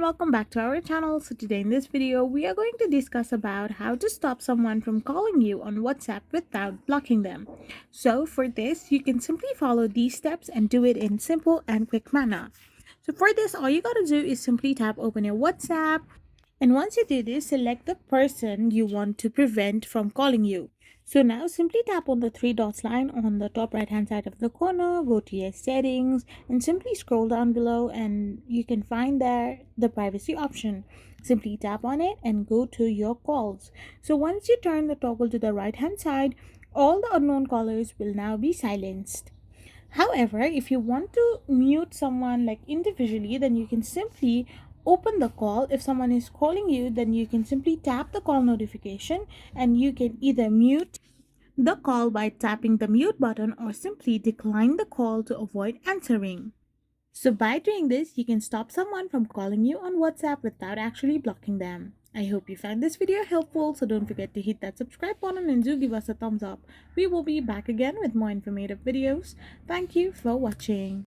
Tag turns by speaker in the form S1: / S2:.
S1: Welcome back to our channel. So today in this video we are going to discuss about how to stop someone from calling you on WhatsApp without blocking them. So for this you can simply follow these steps and do it in simple and quick manner. So for this all you gotta do is simply tap open your WhatsApp, and once you do this, select the person you want to prevent from calling you. So now simply tap on the three dots line on the top right hand side of the corner, go to your settings and simply scroll down below and you can find there the privacy option. Simply tap on it and go to your calls. So once you turn the toggle to the right hand side, all the unknown callers will now be silenced. However, if you want to mute someone like individually, then you can simply open the call. If someone is calling you, then you can simply tap the call notification and you can either mute the call by tapping the mute button or simply decline the call to avoid answering. So by doing this, you can stop someone from calling you on WhatsApp without actually blocking them. I hope you found this video helpful, so don't forget to hit that subscribe button and do give us a thumbs up. We will be back again with more informative videos. Thank you for watching.